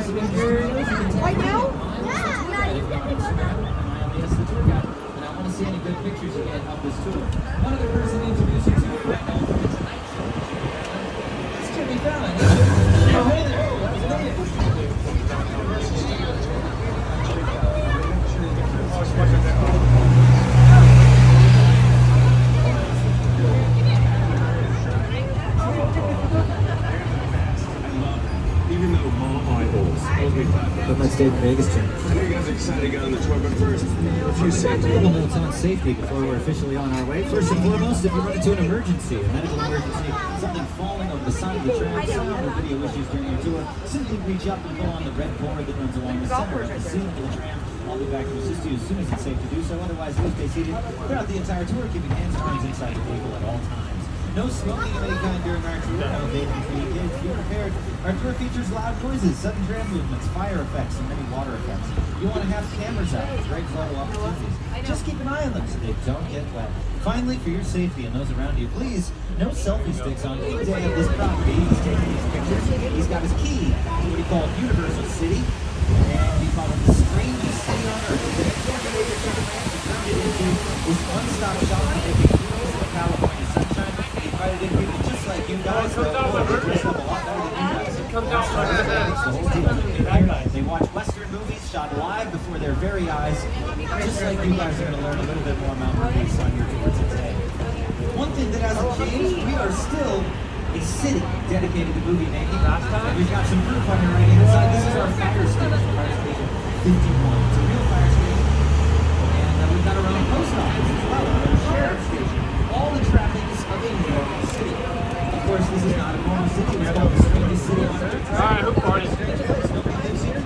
Right now? And I want to see any good pictures you get of this tour. One other person to introduce you to right now for the Tonight Show. It's Jimmy Fallon. Oh, hey there. Even though my eyeballs But let's stay in Vegas, Jim. I know you guys are excited to get on the tour, but first, a few safety. Little notes on safety before we're officially on our way. First and foremost, if you run into an emergency, a medical emergency, something falling over the side of the tram, sound or video issues during your tour, simply reach up and pull on the red cord that runs along the center of the ceiling of the tram. I'll be back to assist you as soon as it's safe to do so. Otherwise, please stay seated throughout the entire tour, keeping hands and arms inside the vehicle at all times. No smoking of any kind during our tour, no vaping for you kids. Be prepared. Our tour features loud noises, sudden tram movements, fire effects, and many water effects. You want to have cameras out with great photo opportunities. Just keep an eye on them so they don't get wet. Finally, for your safety and those around you, please, no selfie sticks on any day of this property. He's taking these pictures. He's got his key to what he called Universal City, and he called it the strangest city on earth. He's turned it into this one-stop shop for making tours of California sunshine. He invited in people just like you guys. They dress up a lot better than you guys. The whole team. They watch Western movies shot live before their very eyes, just like you guys are going to learn a little bit more about movies on your tour today. One thing that hasn't changed, we are still a city dedicated to movie making. We've got some proof on your right hand side. This is our fire station, Fire Station 51. It's a real fire station. And we've got our own post office as well, our own sheriff's station. All the traffic is of a normal city. Of course, this is not a normal city. It's called the strangest city on earth. Alright, who parties? Nobody lives here.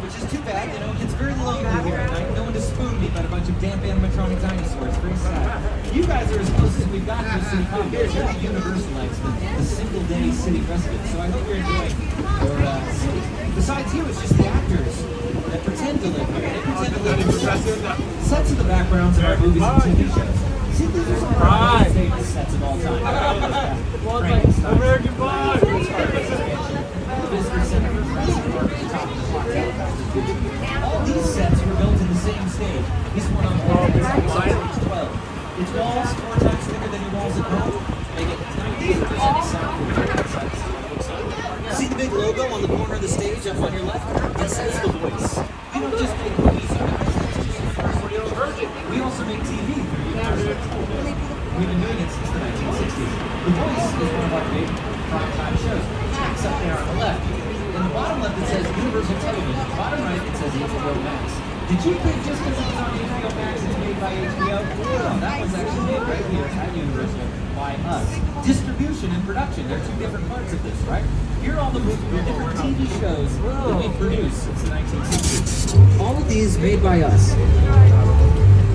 Which is too bad, you know, it's very lonely here at night. No one to spoon me but a bunch of damp animatronic dinosaurs. Very sad. You guys are as close as we've got to a city pop. You're the universalites, the single day city residents. So I hope you're enjoying your city. Besides you, it's just the actors that pretend to live here. They pretend to live in sets of the backgrounds of our movies and TV shows. See, these are some of our favorite sets of all time. American Pie! All these sets were built in the same stage. This one on the left is stage 12. Its walls 4 times thicker than your walls at home. Make it 98% soundproof. See the big logo on the corner of the stage up on your left? It says The Voice. We don't just make movies, you guys. We also make TV for you guys. We've been doing it since the 1960s. The Voice is one of our big primetime shows. Jack's up there on the left. In the bottom left it says Universal Television. Bottom right it says HBO Max. Did you think just because it was on HBO Max it's made by HBO? No, that was actually made right here at Universal by us. Distribution and production, they're two different parts of this, right? Here are all the different TV shows that we produced since the 1960s. All of these made by us.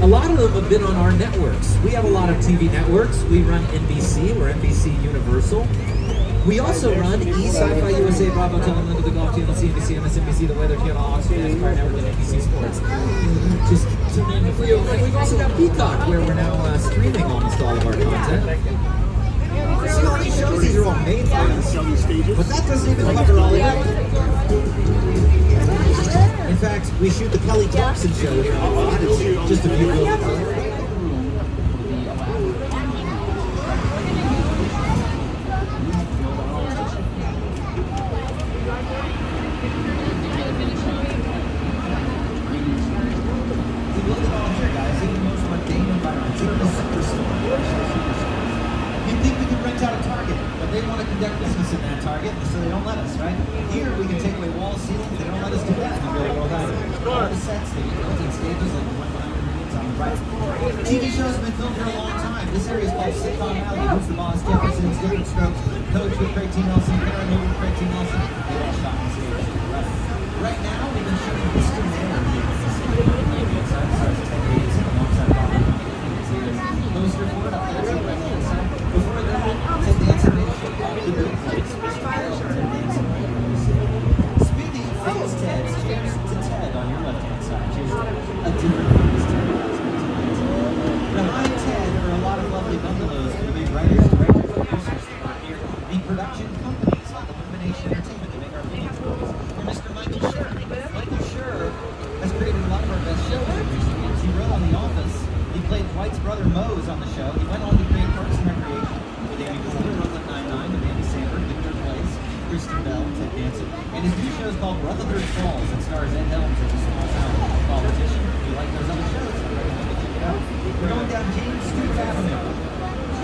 A lot of them have been on our networks. We have a lot of TV networks. We run NBC, we're NBC Universal. We also run Sci-Fi USA, Bravo, Telemundo, The Golf Channel, CNBC, MSNBC, The Weather Channel, Oxford, Empire Network, and NBC Sports. Just to name a few. And we've also got Peacock, where we're now streaming almost all of our content. See all these shows? These are all made by us. But that doesn't even cover all of it. In fact, we shoot the Kelly Thompson show here a lot. It's just a few buildings. They want to conduct business in that target, so they don't let us, right? Here, we can take away walls, ceilings, they don't let us do that in the real world either. All the sets, they get built in stages like the one behind the meetings on the right. TV shows have been filmed here a long time. This area is called Sitcom Alley. Who's the Boss? Jefferson's, David Strokes, Coach with Craig T. Nelson, Paranoid with Craig T. Nelson. They all shot in this area. Right now, we've been shooting Mr. Mayor here in the city. Starts at 10 days alongside Bob. Poster for it up there to the right-hand side. Before that, Ted Danson made the good place. Speaking of famous Teds, cheers to Ted on your left-hand side. Cheers to a different famous Ted. Behind Ted are a lot of lovely bungalows for the big writers, directors, producers that work here. The production companies like Illumination Entertainment that make brother Moe's on the show. He went on to create Parks and Recreation with Amy Poehler, Brooklyn Nine-Nine, with Andy Samberg, Victor Place, Kristen Bell, Ted Danson. And his new show is called Rutherford Falls. It stars Ed Helms as a small-town politician. If you like those other shows, I recommend you check it out. We're going down James Stewart Avenue.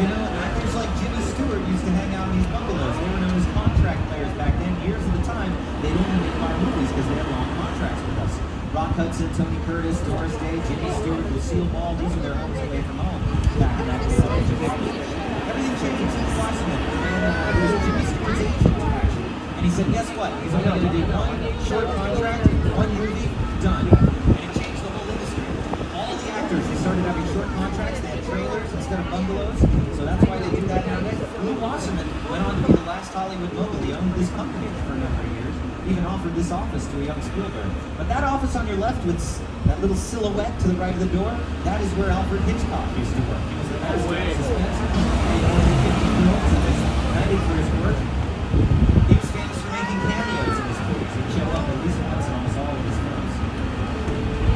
You know, actors like Jimmy Stewart used to hang out in these bungalows. They were known as contract players back then. Years at a time, they'd only make our movies because they had long contracts with us. Rock Hudson, Tony Curtis, Doris Day, Jimmy Stewart, Lucille Ball, these are their homes away from home back in that day. Everything changed in Washington. And it was Jimmy Stewart's agent, actually. And he said, guess what? He's only going to do one short contract, one movie, done. And it changed the whole industry. All the actors, they started having short contracts. They had trailers instead of bungalows. So that's why they do that nowadays. Lou Wasserman went on to be the last Hollywood mogul. He owned this company for a number of years. Even offered this office to a young Spielberg. But that office on your left with that little silhouette to the right of the door, that is where Alfred Hitchcock used to work. He was the master of suspense. He had more than 50 films and is cited for his work. He was famous for making cameos in his movies. He'd show up at least once in almost all of his films.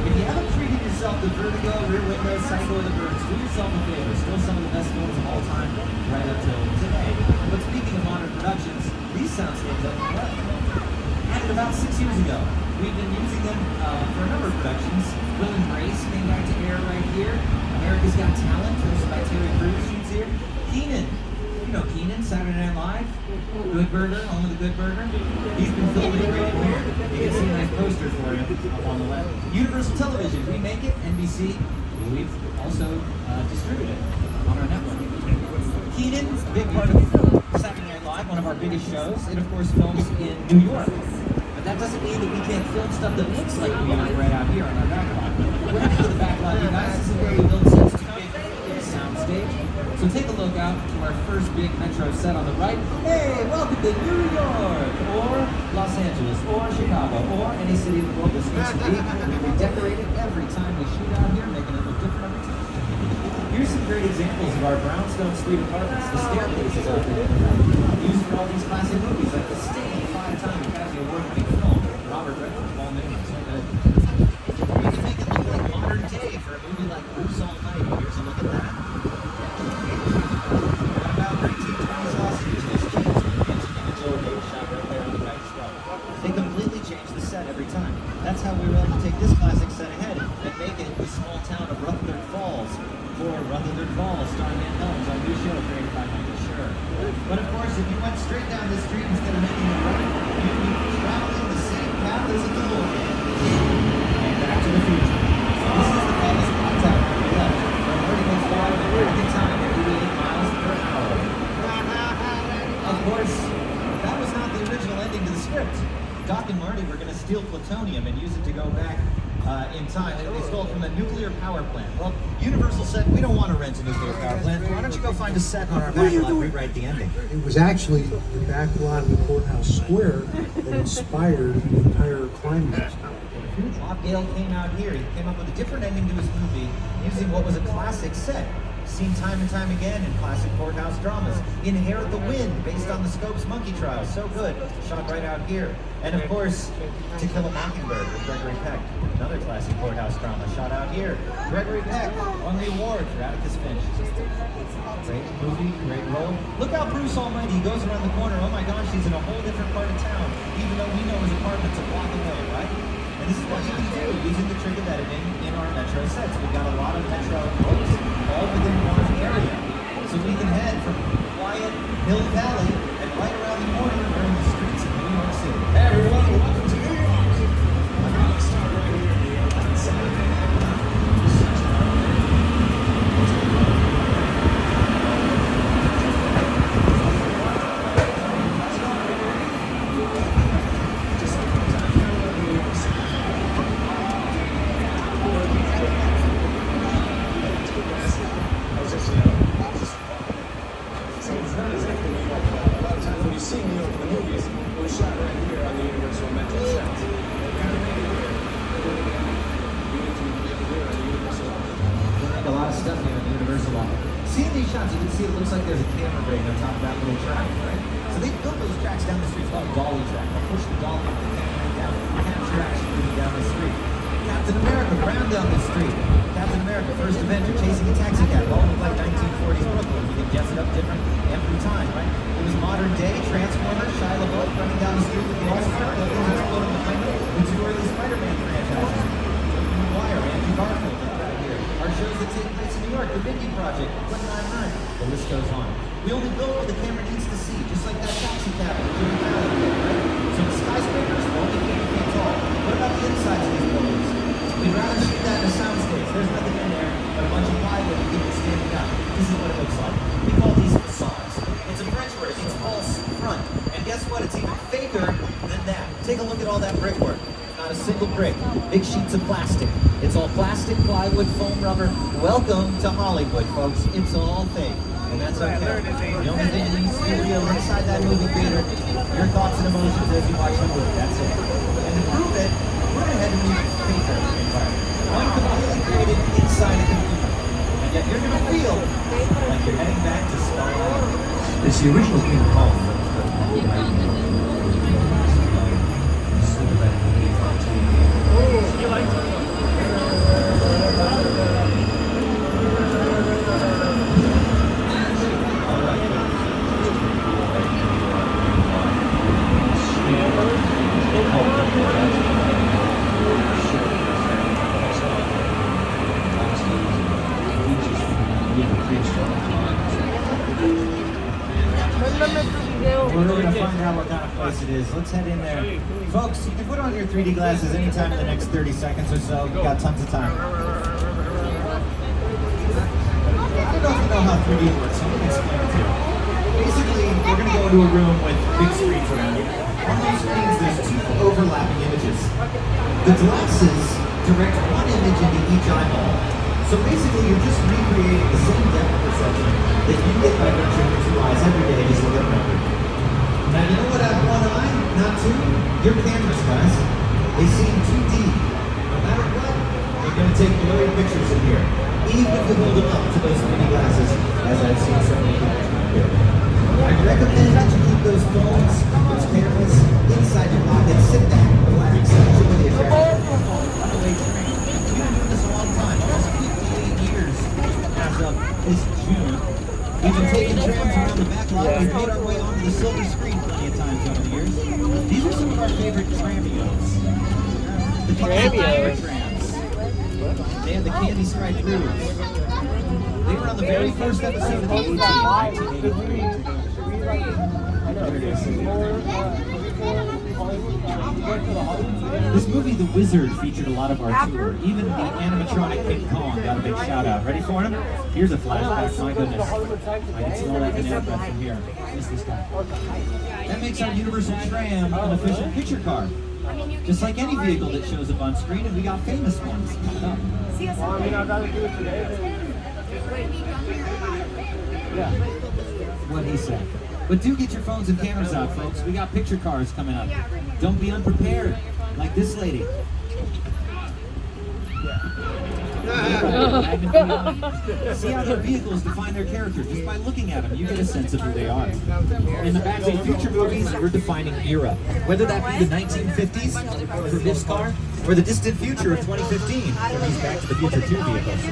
If you haven't treated yourself to Vertigo, Rear Window, Psycho, or The Birds, do yourself a favor. Still some of the best films of all time, right up till today. But speaking of modern productions, these soundscapes up in the left. Added about 6 years ago. We've been using them for a number of productions. Will and Grace came back to air right here. America's Got Talent, hosted by Terry Crews, shoots here. Keenan, you know Keenan, Saturday Night Live. Good Burger, home of the Good Burger. He's been filming right in here. You can see a nice poster for you up on the left. Universal Television, we make it. NBC, we've also distributed on our network. Keenan, big part of Saturday Night Live, one of our biggest shows. It, of course, films in New York. But that doesn't mean that we can't film stuff that looks like New York right out here on our backlot. We're heading to the backlot, you guys. This is where we build sets too big for the soundstage. So take a look out to our first big metro set on the right. Hey, welcome to New York, or Los Angeles, or Chicago, or any city in the world this needs to be. We redecorate it every time we shoot out here, making it look different every time. Here's some great examples of our brownstone street apartments. The staircases out there, used for all these classic movies like The Sting, 5-time Academy Award-winning film, Robert Redford, Paul Newman, so good. We can make it look like modern day for a movie like Bruce Almighty. Here's a look at that. What about 1920s Los Angeles? Angelina Jolie shot right there on the right as well. They completely change the set every time. That's how we were able to take this classic set ahead and make it the small town of Rutherford Falls. For Rutherford Falls, starring Ed Helms, our new show created by Michael Schur. But of course, if you went straight down this street instead of making a right, you'd be traveling the same path as a DeLorean. And back to the future. This is the famous clock tower on the left, where verticals fly with a rapid time of 88 miles per hour. Of course, that was not the original ending to the script. Doc and Marty were going to steal plutonium and use it to go back in time. They stole it from a nuclear power plant. Well, Universal said, we don't want to rent a nuclear power plant. Why don't you go find a set on our backlot and rewrite the ending? It was actually the back lot of the Courthouse Square that inspired the entire climax. Bob Gale came out here. He came up with a different ending to his movie using what was a classic set. Seen time and time again in classic courthouse dramas. Inherit the Wind, based on the Scopes Monkey Trial. So good. Shot right out here. And of course, To Kill a Mockingbird with Gregory Peck. Another classic courthouse drama. Shot out here. Gregory Peck won the award for Atticus Finch. Great movie, great role. Look how Bruce Almighty, he goes around the corner. Oh my gosh, he's in a whole different part of town. Even though we know his apartment's a block away, right? And this is what you can do using the trick of editing in our metro sets. We've got a lot of metro books all within one area. So we can head from quiet Hill Valley and right around the corner we're in the streets of New York City. Hey everyone, welcome to New York. I'm going to start right here in New York on Saturday Night Live. Seeing these shots, you can see it looks like there's a camera rig on top of that little track, right? So they built those tracks down the street. It's called a dolly track. They'll push the dolly up the camera rig down, capture action moving down the street. Captain America ran down the street. Captain America, first Avenger, chasing a taxi cab, all look like 1940s Brooklyn. You can guess it up different every time, right? It was modern day Transformers, Shia LaBeouf running down the street with the All-Star, buildings exploding the flame, the two early Spider-Man franchises. Wire, Andrew Garfield, right here. Our shows that take place in New York, The Mindy Project, 199. The list goes on. We only build what the camera needs to see, just like that taxi cab with Jimmy Fallon did, right? So the skyscrapers only 80 feet tall. What about the insides of these buildings? We'd rather shoot that in a soundstage. There's nothing in there but a bunch of plywood and people standing up. This is what it looks like. We call these facades. It's a French word. It means false front. And guess what? It's even faker than that. Take a look at all that brickwork. Not a single brick. Big sheets of plastic. It's all plastic, plywood, foam, rubber. Welcome to Hollywood, folks. It's all fake. And that's okay. The only thing that needs to be real inside that movie theater, your thoughts and emotions as you watch the movie. That's it. And to prove it, we're going to head to the paper environment. One completely created inside a computer. And yet you're going to feel like you're heading back to Star Wars. It's the original King Kong. We're going to find out what kind of place it is. Let's head in there. Folks, you can put on your 3D glasses anytime in the next 30 seconds or so. We've got tons of time. I don't know if you know how 3D works, so I'm going to explain it to you. Basically, we're going to go into a room with big screens around it. On those screens, there's two overlapping images. The glasses direct one image into each eyeball. So basically, you're just recreating the same depth perception that you get by virtue of your two eyes every day just looking around you. Now, you know what I have one eye, not two? Your cameras, guys. They see in 2D. No matter what, you're going to take blurry pictures in here. Even if you hold them up to those 3D glasses, as I've seen so many people trying to do. I recommend that you keep those phones, those cameras, inside your pocket. Sit back, relax, enjoy the attraction. Runaway train. We've been doing this a long time, almost 58 years as of this June. We've been taking trams around the back lot. We've made our way onto the silver screen plenty of times over the years. These are some of our favorite tramios. The trams. They have the candy striped grooves. They were on the very first episode of the A-Team in 1983. There it is. This movie, The Wizard, featured a lot of our tour. Even the animatronic King Kong got a big shout out. Ready for him? Here's a flashback. My goodness. I can smell that banana breath from here. It's this guy. That makes our Universal Tram an official picture car. Just like any vehicle that shows up on screen, and we got famous ones coming up. What he said. But do get your phones and cameras out, folks. We got picture cars coming up. Don't be unprepared, like this lady. See how their vehicles define their character. Just by looking at them, you get a sense of who they are. In the Back to the Future movies, we're defining era. Whether that be the 1950s for this car, or the distant future of 2015 for these Back to the Future 2 vehicles.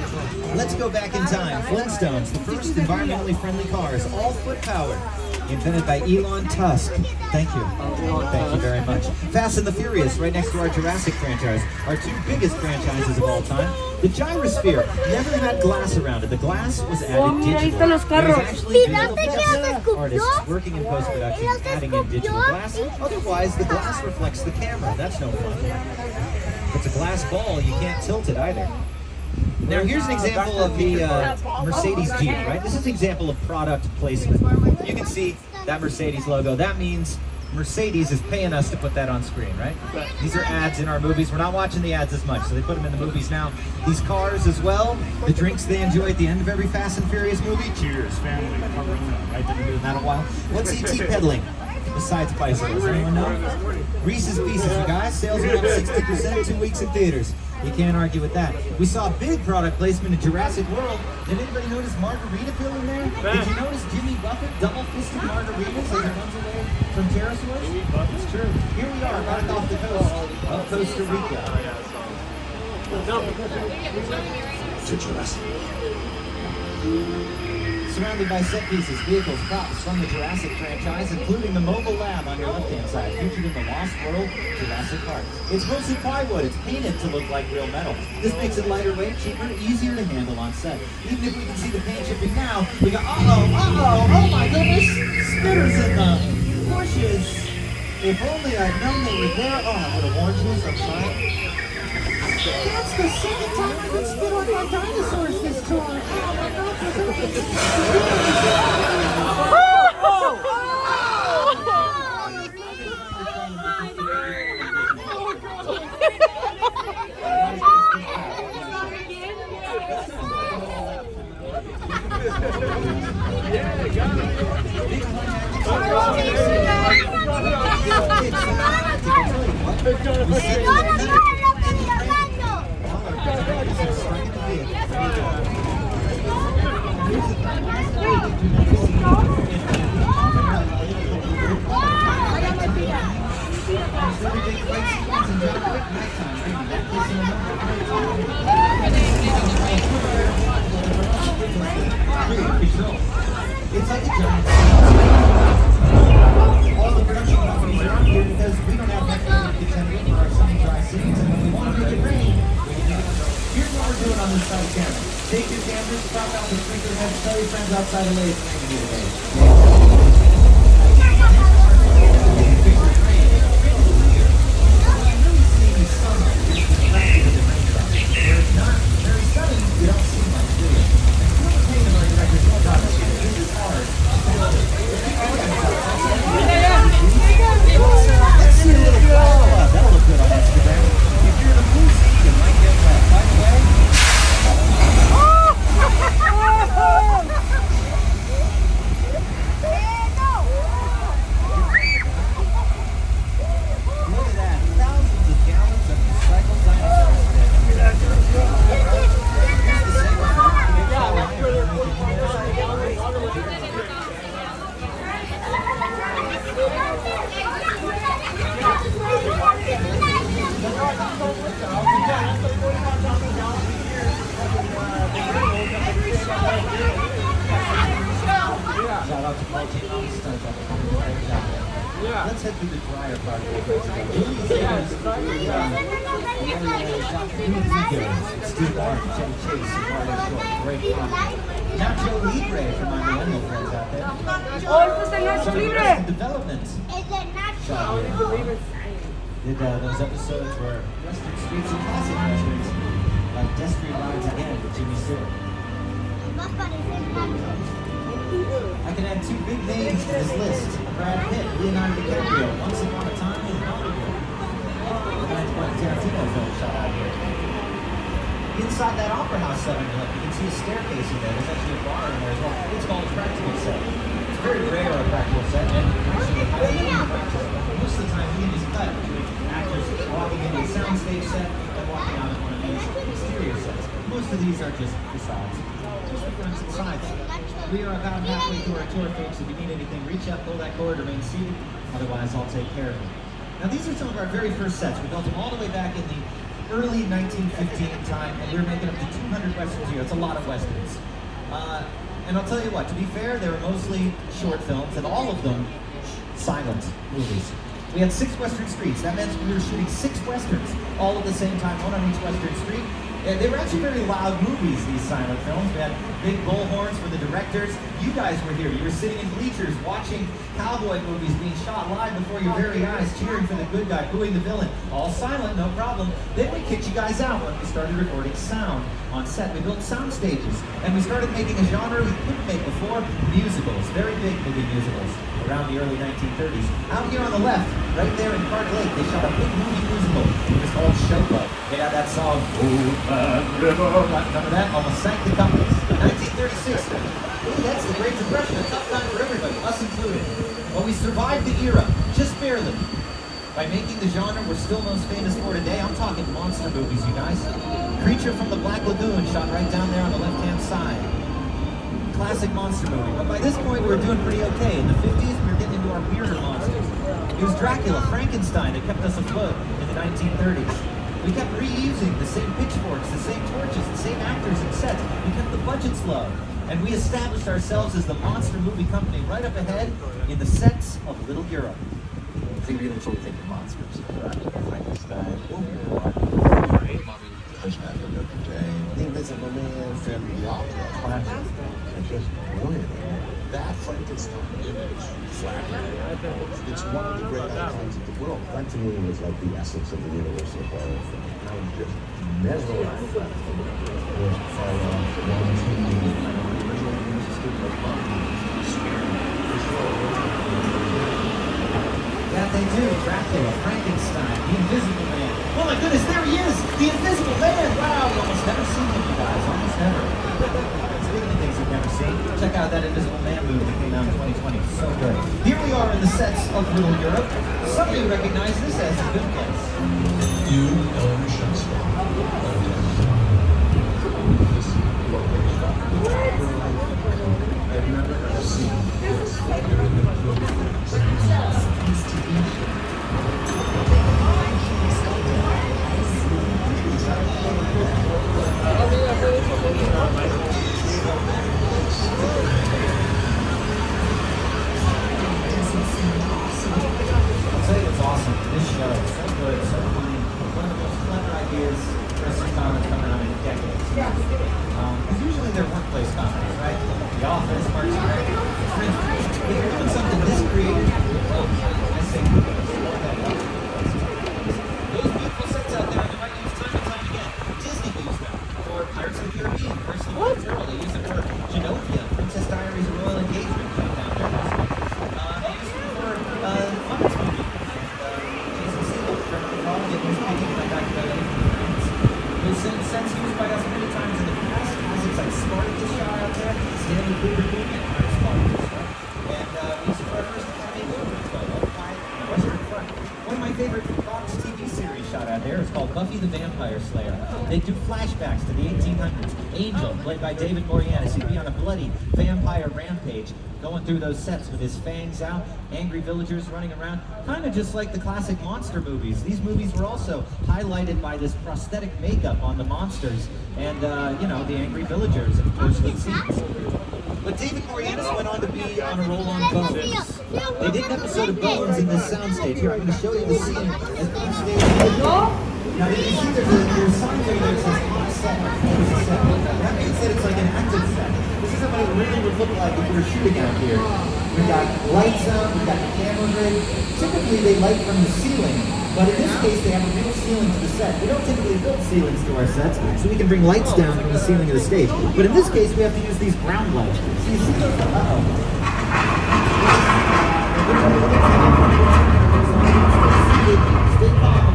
Let's go back in time. Flintstones, the first environmentally friendly cars, all foot-powered. Invented by Elon Tusk. Thank you. Thank you very much. Fast and the Furious, right next to our Jurassic franchise. Our two biggest franchises of all time. The gyrosphere never had glass around it. The glass was added digital. It was actually digital artists working in post-production adding in digital glass. Otherwise, the glass reflects the camera. That's no fun. If it's a glass ball, you can't tilt it either. Now here's an example of the Mercedes Jeep, right? This is an example of product placement. You can see that Mercedes logo. That means Mercedes is paying us to put that on screen, right? These are ads in our movies. We're not watching the ads as much, so they put them in the movies now. These cars as well, the drinks they enjoy at the end of every Fast and Furious movie. Cheers, family. Right, been doing that a while. What's ET peddling? Besides bicycles, anyone know? Reese's Pieces, you guys. Sales are up 60%, 2 weeks in theaters. You can't argue with that. We saw big product placement in Jurassic World. Did anybody notice Margaritaville in there? Did you notice Jimmy Buffett double-fisted margaritas as he runs away from pterosaurs? It's true. Here we are, right off the coast of Costa Rica. To Jurassic. Surrounded by set pieces, vehicles, props from the Jurassic franchise, including the mobile lab on your left-hand side, featured in the Lost World Jurassic Park. It's mostly plywood. It's painted to look like real metal. This makes it lighter weight, cheaper, easier to handle on set. Even if we can see the paint chipping now, we go, oh my goodness, spitters in the bushes. If only I'd known they were there. Oh, I would have warned you sometime. That's the second time I've been spit on by dinosaurs this tour. Oh my It's like a giant. All the production companies are out here because we don't have enough contender for our sunny dry scenes, and when we want to make it rain, here's what we're doing on this side camera. Take your cameras, pop out the sprinkler heads, tell your friends outside the lake it's raining here today. Let's head through the drier part of the Nacho Libre from my millennial friends out there. Oh, it's the Nacho Libre. Development. Did those episodes where Western Streets and classic westerns, like Desperate Rides Again with Jimmy Stewart. I can add two big names to this list. Brad Pitt, Leonardo DiCaprio, Once Upon a Time in Hollywood. The 9/20 Tarantino film shot out here. Inside that opera house set on your left, you can see a staircase in there. There's actually a bar in there as well. It's called a practical set. It's very rare a practical set, and actually most of the time we can just cut with actors walking into a soundstage set and walking out of one of these exterior sets. Most of these are just facades. Just the fronts and sides. We are about halfway through our tour, folks. If you need anything, reach up, pull that cord, remain seated. Otherwise, I'll take care of it. Now, these are some of our very first sets. We built them all the way back in the early 1915 time, and we were making up to 200 westerns here. It's a lot of westerns. And I'll tell you what, to be fair, they were mostly short films, and all of them silent movies. We had 6 western streets. That meant we were shooting 6 westerns all at the same time, one on each western street. And they were actually very loud movies, these silent films. We had big bullhorns for the directors. You guys were here. You were sitting in bleachers watching cowboy movies being shot live before your very eyes, cheering for the good guy, booing the villain. All silent, no problem. Then we kicked you guys out when we started recording sound on set. We built sound stages, and we started making a genre we couldn't make before, musicals. Very big movie musicals around the early 1930s. Out here on the left, right there in Park Lake, they shot a big movie musical. It was called Showboat. They had that song, Ooh, River. Remember that? Almost sank the companies. 1936. Ooh, that's the Great Depression. A tough time for everybody, us included. But we survived the era, just barely. By making the genre we're still most famous for today, I'm talking monster movies, you guys. Creature from the Black Lagoon, shot right down there on the left-hand side. Classic monster movie. But by this point, we were doing pretty okay. In the 50s, we were getting into our weirder monsters. It was Dracula, Frankenstein that kept us afloat in the 1930s. We kept reusing the same pitchforks, the same torches, the same actors and sets. We kept the budgets low. And we established ourselves as the monster movie company right up ahead in the sets of Little Europe. I think we literally think the monsters. Frankenstein, Hunchback of Notre Dame, The Invisible Man, Family of the Opera, classic, and just brilliant. That Frankenstein image, it's one of the great icons of the world. That to me was like the essence of the universal horror film. I was just mesmerized. It was far off, That they do. Dracula, Frankenstein, The Invisible Man. Oh my goodness, there he is! The Invisible Man! Wow, we almost never seen him, you guys. Almost never. Speaking of things you've never seen, check out that Invisible Man movie that came out in 2020. So good. Here we are in the sets of Little Europe. Some of you recognize this as The Good Place. You own Shakespeare. I've never ever seen this. I'll tell you what's awesome. This show is so good, so funny. One of the most clever ideas for a sitcom that's coming out in decades. Because usually they're workplace comedies, right? The Office, Parks and Rec, Friends. If you're doing something this creative, I say kudos. Those beautiful sets out there, you might use time and time again. Disney used them for Pirates of the Caribbean, Percy the Great Girl. They used it for Genovia, Princess Diaries, Royal Engagement, down there. They used it for Muppets movie. Jason Segel, Trevor Noah, getting his picking like back to those sets used by us many times in the past. Classics like Spartacus shot out there, Stanley Kubrick movie, Empire Spartacus, right? And we used it for our first Academy Award as well, up by Western Front. One of my favorite Fox TV series shot out there is called Buffy the Vampire Slayer. They do flashbacks to the 1800s. Angel, played by David Boreanaz, he'd be on a bloody vampire rampage, going through those sets with his fangs out, angry villagers running around, kind of just like the classic monster movies. These movies were also highlighted by this prosthetic makeup on the monsters and, you know, the angry villagers and ghostly scenes. But David Boreanaz went on to be on a roll on Bones. They did an episode of Bones in this soundstage. Here, I'm going to show you the scene as Bones stays. Now, you see there's a sign there that says on set. That means that it's like an active set. This is what it really would look like if we were shooting out here. We've got lights up, we've got the camera rig. Typically, they light from the ceiling, but in this case, they have a real ceiling to the set. We don't typically build ceilings to our sets, so we can bring lights down from the ceiling of the stage. But in this case, we have to use these ground lights. So you see those? Stay calm.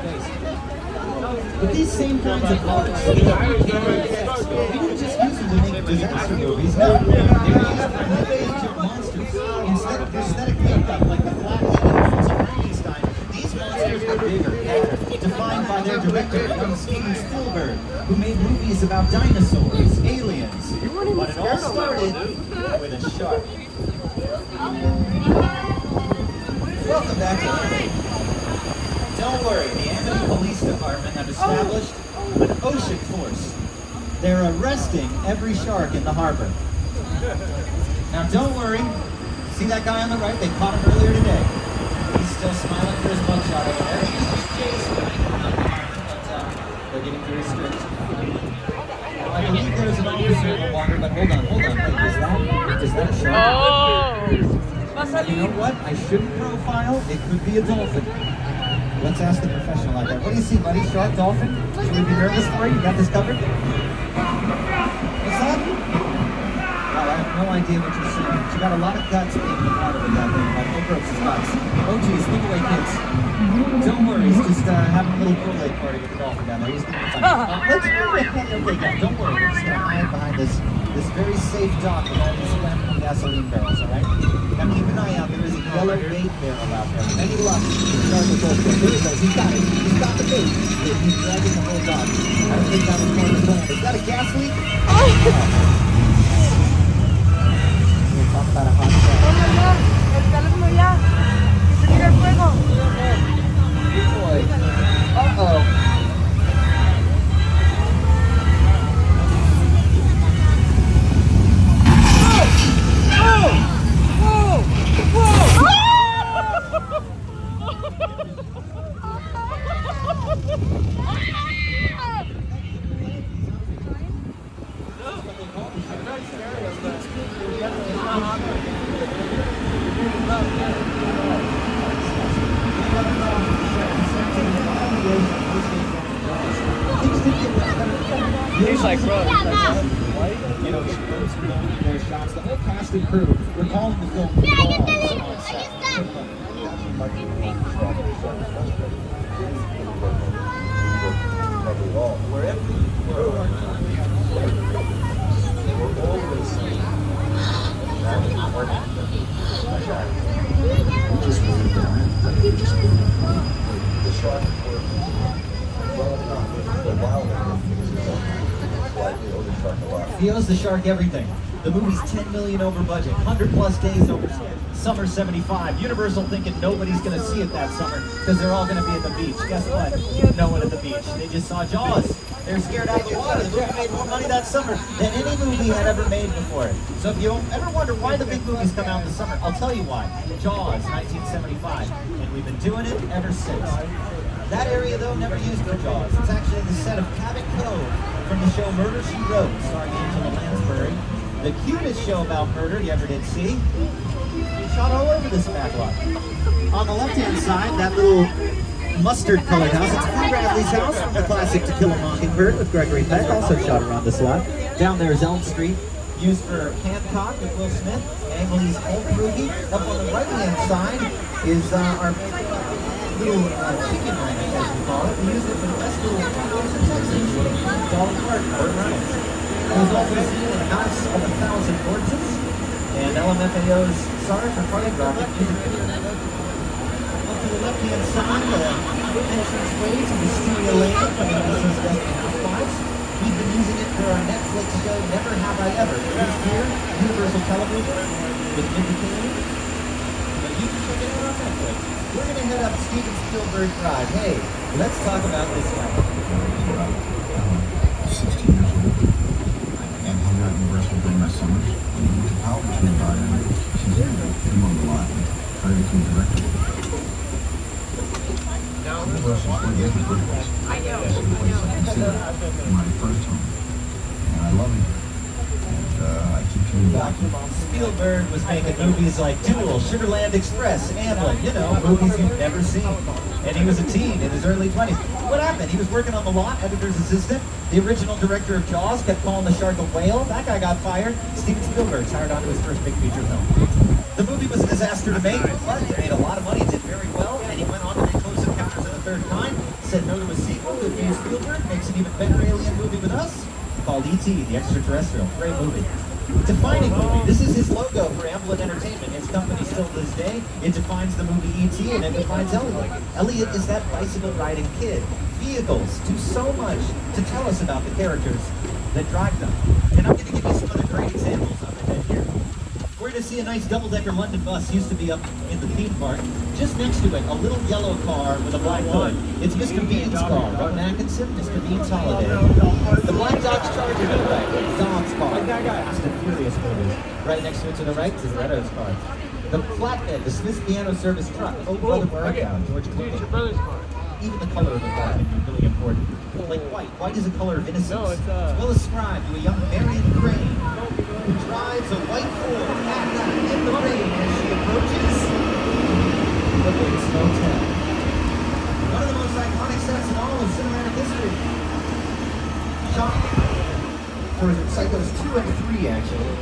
space. But these same kinds of parts, we don't just use them to make disaster movies. No, they're used for new age of monsters. Instead of prosthetic makeup like the flat head of Frankenstein, these monsters are bigger, badder, defined by their director, young Steven Spielberg, who made movies about dinosaurs, aliens. But it all started with a shark. Welcome back to London. Don't worry, the Amity Police Department have established an ocean force. They're arresting every shark in the harbor. Now don't worry, see that guy on the right? They caught him earlier today. He's still smiling for his mugshot over there. He's just chasing but they're getting very strict. Now, I believe there's an officer in the water, but hold on. Wait, is that a shark? You know what? I shouldn't profile. It could be a dolphin. Let's ask the professional out there. What do you see, buddy? Shark, dolphin? Should we be nervous for you? You got this covered? What's that? Well, I have no idea what you're saying. But you got a lot of guts being in the water with that thing. Like, oh, Brooks' guts. Oh, geez, look away, kids. Don't worry, he's just having a little birthday party with the dolphin down there. He's going to be fine. Let's move it. Okay, guys, don't worry. We're just going to hide behind this very safe dock with all these flammable gasoline barrels, all right? Now keep an eye out. There is a yellow bait barrel out there. With any luck, the shark will go for it. There he goes. He's got it. He's got the bait. He's dragging the whole dock. I don't think that was part of the plan. Is that a gas leak? We'll talk about a hot shot. El teléfono ya. Que se tire el fuego. Good boy. Uh-oh. He's like, bro. You know, their shots. The whole cast and crew. We're calling the film. Yeah, you're telling me. He owes the shark everything. The movie's $10 million over budget, 100+ days over summer 75. Universal thinking nobody's gonna see it that summer because they're all gonna be at the beach. Guess what? No one at the beach. They just saw Jaws. They're scared out of the water. The movie made more money that summer than any movie had ever made before it. So if you ever wonder why the big movies come out in the summer, I'll tell you why. Jaws, 1975, and we've been doing it ever since. That area, though, never used for Jaws. It's actually the set of Cabot Cove from the show Murder, She Wrote, starring Angela Lansbury. The cutest show about murder you ever did see. Shot all over this backlot. On the left-hand side, that little mustard-colored house, it's Drew Bradley's house from the classic To Kill a Mockingbird with Gregory Peck, also shot around this lot. Down there is Elm Street, used for Hancock with Will Smith, Ang Lee's Old Movie. Up on the right-hand side is our little chicken ranch, as we call it. We used it for the best little house in Texas. Dolly Parton, Burt Reynolds. It was also seen in House of 1,000 Corpses and LMFAO's Sorry for Choreographic music video. Up to the left-hand side, the entrance way to Wisteria Lane from NBC's Desperate Housewives. We've been using it for our Netflix show Never Have I Ever. Produced here, Universal Television, with Mickey King. But you can check it out on Netflix. We're going to head up Steven Spielberg Drive. Hey, let's talk about this guy. 16 years old. And hung out in the restaurant during my summers. When I went to college nearby, and she said, "Come on the lot and try to become a director." Universal Studios is a good place. It's a place I consider my first home. And I love it here. And I keep coming back. Spielberg was making movies like Duel, Sugarland Express, Amblin, you know, movies you've never seen. And he was a teen in his early 20s. What happened? He was working on the lot, editor's assistant. The original director of Jaws kept calling the shark a whale. That guy got fired. Steven Spielberg's hired on to his first big feature film. The movie was a disaster to make, but it made a lot of money, did very well, and he went on to make Close Encounters of the Third Kind. said no to a sequel. Good news, Spielberg makes an even better alien movie with us called E.T. the Extraterrestrial. Great movie. Defining movie. This is his logo for Amblin Entertainment. His company still to this day. It defines the movie E.T. and it defines Elliot. Elliot is that bicycle riding kid. Vehicles do so much to tell us about the characters that drive them. And I'm going to give you some other great examples of it here. We're going to see a nice double-decker London bus used to be up in the theme park. Just next to it, a little yellow car with a black hood. It's Mr. Bean's car. Rowan Atkinson, Mr. Bean's Holiday. The black Dodge Charger to the right. Dom's car. Fast and Furious movies. Right next to it to the right is Retto's car. The flatbed, the Smith's Piano Service truck. Oh, Brother Burkow, George Clooney. Dude, your brother's car. Even the color of the car can be really important. Like white. White is a color of innocence. No, it's well ascribed to a young Marion Crane who drives a white Ford at night in the rain as she approaches the Bates Motel. One of the most iconic sets in all of cinematic history. Shot for Psychos 2 and 3, actually.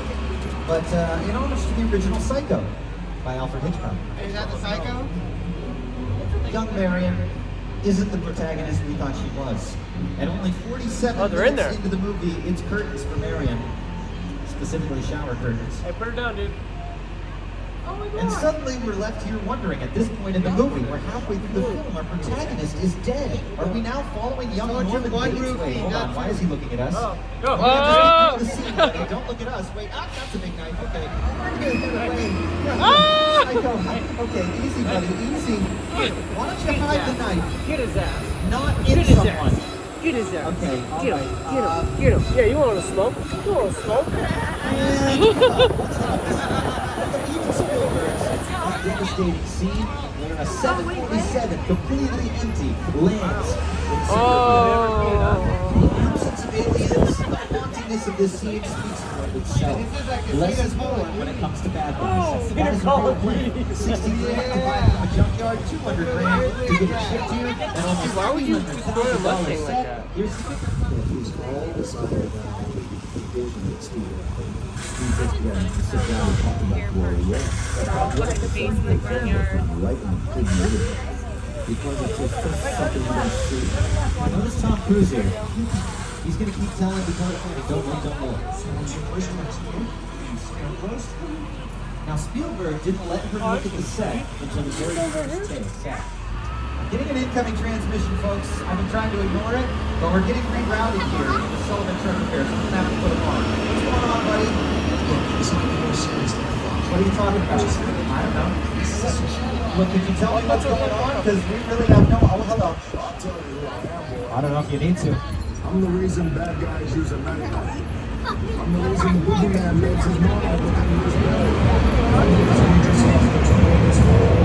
But in homage to the original Psycho by Alfred Hitchcock. Is that the Psycho? Young Marion isn't the protagonist we thought she was. And only 47 they're in minutes there. into the movie, it's curtains for Marion. Specifically shower curtains. Hey, put her down, dude. Oh my And suddenly we're left here wondering, at this point in the movie, we're halfway through the film, our protagonist is dead. Are we now following young Norman Bates? Wait, hold on, why is he looking at us? Go. Oh, we're just the scene, buddy. Don't look at us. Wait, that's a big knife, okay. Psycho. Okay, easy, buddy, easy. Why don't you hide the knife? Get his ass. Not Get in his someone. ass. Get his ass. Okay, Get him. Get him. Get him. Yeah, you want to smoke? You want to smoke? Even Spielberg's devastating scene where a 747 completely empty lands in Oh. the absence of aliens, the hauntingness of this scene speaks for itself. Less is more when it comes to bad guys. That is a real plane. 60 grand to buy from a junkyard, 200 grand to get it shipped here, and almost Why would you destroy a $300,000 Mustang like set. that? Here's He's all the stuff that he vision that Steve just went to sit down and talk about Gloria. What's the base in the front yard? Right in the big movie. Because it's just something you don't see. Notice Tom Cruise here. He's going to keep telling the California, don't look, don't look. Now Spielberg didn't let her look at the set until the very first take. Getting an incoming transmission, folks. I've been trying to ignore it, but we're getting rerouted here in the Sullivan truck repairs. We're going to have to put them on. What's going on, buddy? What are you talking about? I don't know. Look, can you tell me what's going on? Because we really have no... Oh, hello. I'll tell you who I am, boy. I don't know if you need to. I'm the reason bad guys use a knife. I'm the reason Boogeyman lives his mom within his bed. I'm the reason he just lost control of his home.